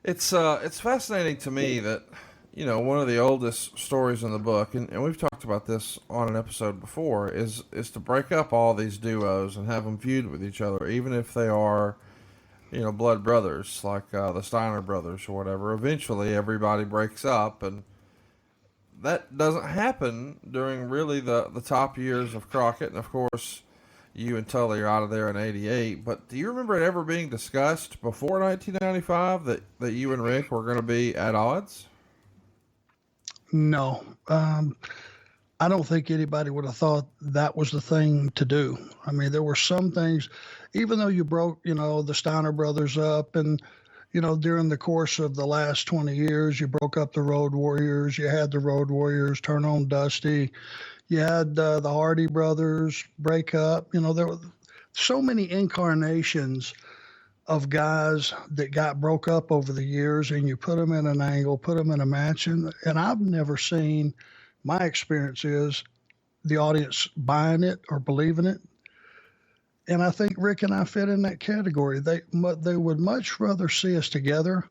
It's fascinating to me that, one of the oldest stories in the book, and we've talked about this on an episode before, is to break up all these duos and have them feud with each other, even if they are, blood brothers, like the Steiner brothers or whatever. Eventually, everybody breaks up, and that doesn't happen during really the top years of Crockett, and of course, you and Tully are out of there in '88. But do you remember it ever being discussed before 1995 that you and Rick were going to be at odds? No. I don't think anybody would have thought that was the thing to do. I mean, there were some things, even though you broke, the Steiner brothers up and, during the course of the last 20 years, you broke up the Road Warriors. You had the Road Warriors turn on Dusty. You had the Hardy brothers break up. There were so many incarnations of guys that got broke up over the years, and you put them in an angle, put them in a match. And I've never seen, my experience is the audience buying it or believing it. And I think Rick and I fit in that category. They would much rather see us together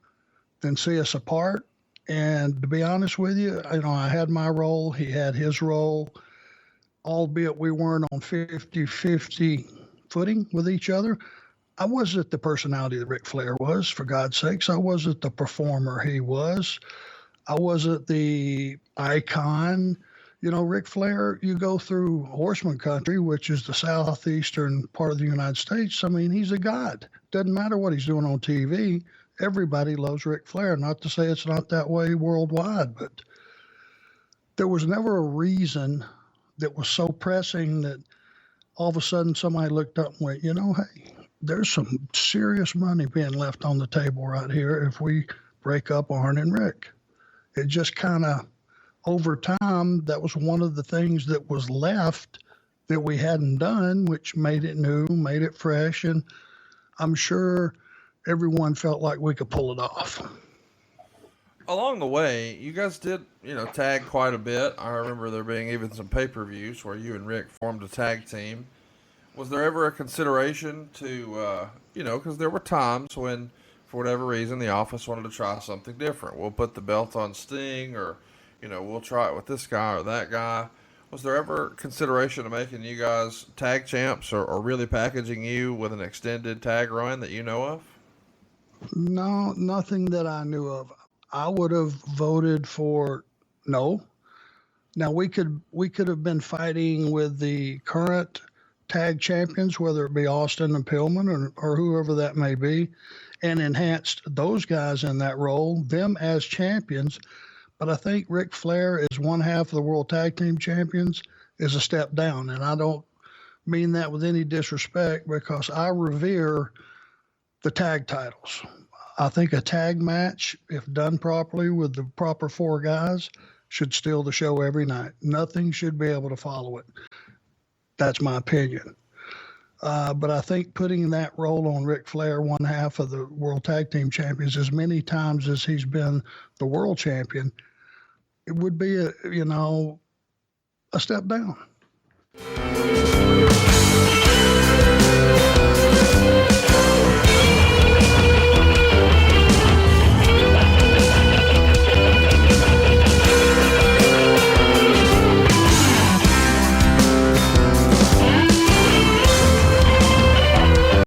than see us apart. And to be honest with you, I had my role, he had his role, albeit we weren't on 50-50 footing with each other. I wasn't the personality that Ric Flair was, for God's sakes. I wasn't the performer he was. I wasn't the icon. Ric Flair, you go through Horseman country, which is the southeastern part of the United States. I mean, he's a god. Doesn't matter what he's doing on TV. Everybody loves Ric Flair. Not to say it's not that way worldwide, but there was never a reason that was so pressing that all of a sudden somebody looked up and went, hey, there's some serious money being left on the table right here if we break up Arn and Rick. It just kind of, over time, that was one of the things that was left that we hadn't done, which made it new, made it fresh, and I'm sure everyone felt like we could pull it off. Along the way, you guys did, tag quite a bit. I remember there being even some pay-per-views where you and Rick formed a tag team. Was there ever a consideration to, because there were times when, for whatever reason, the office wanted to try something different. We'll put the belt on Sting, or, we'll try it with this guy or that guy. Was there ever consideration of making you guys tag champs or really packaging you with an extended tag run that you know of? No, nothing that I knew of. I would have voted for no. Now, we could have been fighting with the current tag champions, whether it be Austin and Pillman or whoever that may be, and enhanced those guys in that role, them as champions. But I think Ric Flair is one half of the World Tag Team Champions is a step down. And I don't mean that with any disrespect, because I revere the tag titles. I think a tag match, if done properly with the proper four guys, should steal the show every night. Nothing should be able to follow it. That's my opinion. But I think putting that role on Ric Flair, one half of the World Tag Team Champions, as many times as he's been the world champion, it would be a step down.